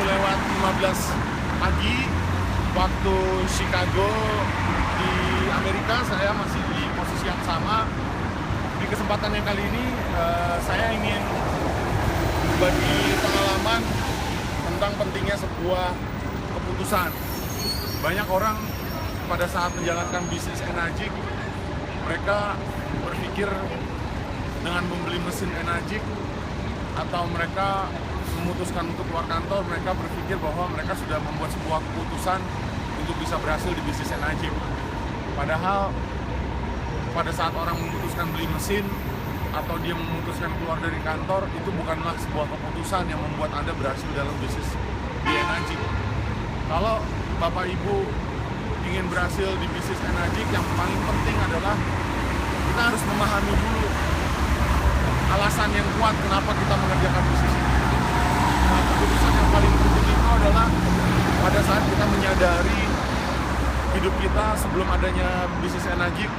lewat 15 pagi waktu Chicago di Amerika. Saya masih di posisi yang sama. Di kesempatan yang kali ini saya ingin berbagi pengalaman tentang pentingnya sebuah keputusan. Banyak orang pada saat menjalankan bisnis Enagic, mereka berpikir dengan membeli mesin Enagic atau mereka memutuskan untuk keluar kantor, mereka berpikir bahwa mereka sudah membuat sebuah keputusan untuk bisa berhasil di bisnis Enagic. Padahal pada saat orang memutuskan beli mesin atau dia memutuskan keluar dari kantor, itu bukanlah sebuah keputusan yang membuat Anda berhasil dalam bisnis di Enagic. Kalau Bapak Ibu ingin berhasil di bisnis Enagic, yang paling penting adalah kita harus memahami dulu alasan yang kuat kenapa kita mengerjakan bisnis ini. Nah, keputusan yang paling penting itu adalah pada saat kita menyadari hidup kita sebelum adanya bisnis Enagic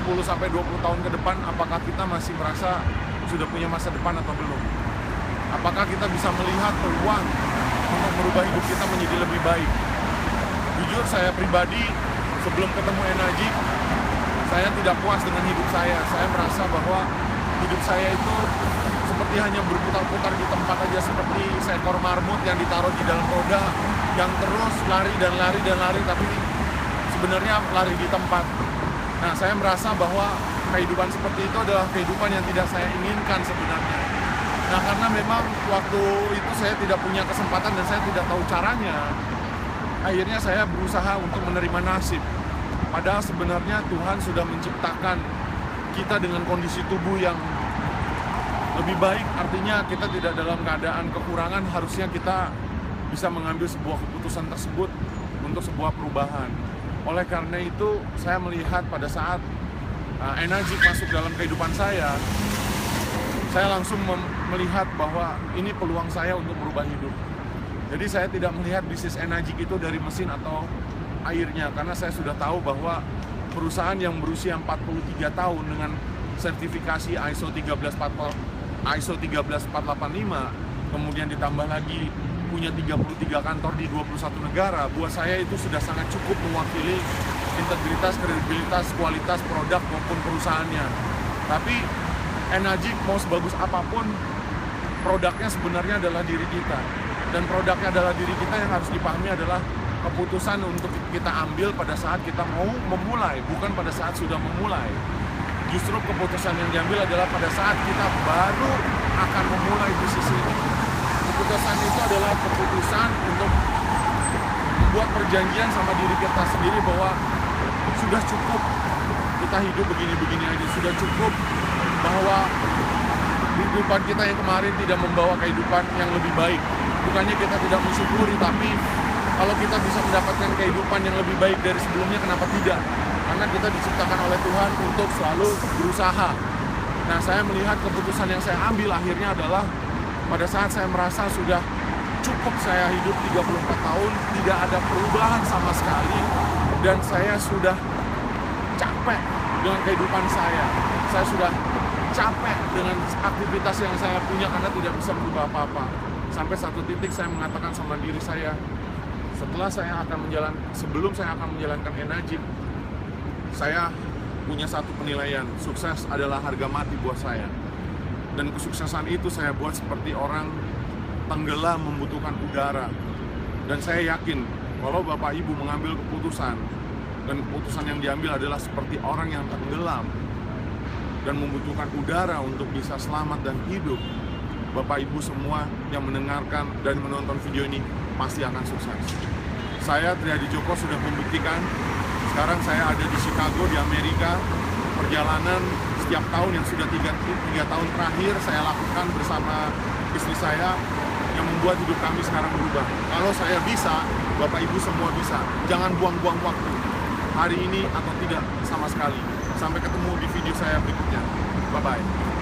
10-20 tahun ke depan, apakah kita masih merasa sudah punya masa depan atau belum? Apakah kita bisa melihat peluang untuk merubah hidup kita menjadi lebih baik? Jujur, saya pribadi sebelum ketemu Enagic, saya tidak puas dengan hidup saya. Saya merasa bahwa hidup saya itu seperti hanya berputar-putar di tempat aja, seperti seekor marmut yang ditaruh di dalam roda, yang terus lari dan lari dan lari, tapi sebenarnya lari di tempat. Nah, saya merasa bahwa kehidupan seperti itu adalah kehidupan yang tidak saya inginkan sebenarnya. Nah, karena memang waktu itu saya tidak punya kesempatan dan saya tidak tahu caranya, akhirnya saya berusaha untuk menerima nasib. Padahal sebenarnya Tuhan sudah menciptakan kita dengan kondisi tubuh yang lebih baik, artinya kita tidak dalam keadaan kekurangan. Harusnya kita bisa mengambil sebuah keputusan tersebut untuk sebuah perubahan. Oleh karena itu, saya melihat pada saat Enagic masuk dalam kehidupan saya langsung melihat bahwa ini peluang saya untuk merubah hidup. Jadi saya tidak melihat bisnis Enagic itu dari mesin atau airnya, karena saya sudah tahu bahwa perusahaan yang berusia 43 tahun dengan sertifikasi ISO 13485, kemudian ditambah lagi punya 33 kantor di 21 negara, buat saya itu sudah sangat cukup mewakili integritas, kredibilitas, kualitas produk maupun perusahaannya. Tapi Enagic mau sebagus apapun, produknya sebenarnya adalah diri kita. Dan produknya adalah diri kita, yang harus dipahami adalah keputusan untuk kita ambil pada saat kita mau memulai, bukan pada saat sudah memulai. Justru keputusan yang diambil adalah pada saat kita baru akan memulai bisnis ini. Keputusan itu adalah keputusan untuk membuat perjanjian sama diri kita sendiri bahwa sudah cukup kita hidup begini-begini aja, sudah cukup bahwa kehidupan kita yang kemarin tidak membawa kehidupan yang lebih baik. Bukannya kita tidak mensyukuri, tapi kalau kita bisa mendapatkan kehidupan yang lebih baik dari sebelumnya, kenapa tidak? Karena kita diciptakan oleh Tuhan untuk selalu berusaha. Nah, saya melihat keputusan yang saya ambil akhirnya adalah pada saat saya merasa sudah cukup saya hidup 34 tahun, tidak ada perubahan sama sekali, dan saya sudah capek dengan kehidupan saya. Saya sudah capek dengan aktivitas yang saya punya karena tidak bisa merubah apa-apa. Sampai satu titik saya mengatakan sama diri saya, sebelum saya akan menjalankan Enagic, saya punya satu penilaian, sukses adalah harga mati buat saya. Dan kesuksesan itu saya buat seperti orang tenggelam membutuhkan udara. Dan saya yakin kalau Bapak Ibu mengambil keputusan, dan keputusan yang diambil adalah seperti orang yang tenggelam dan membutuhkan udara untuk bisa selamat dan hidup, Bapak Ibu semua yang mendengarkan dan menonton video ini pasti akan sukses. Saya, Triadi Djoko, sudah membuktikan. Sekarang saya ada di Chicago, di Amerika. Perjalanan setiap tahun yang sudah 3 tahun terakhir saya lakukan bersama istri saya, yang membuat hidup kami sekarang berubah. Kalau saya bisa, Bapak Ibu semua bisa. Jangan buang-buang waktu hari ini atau tidak sama sekali. Sampai ketemu di video saya berikutnya. Bye-bye.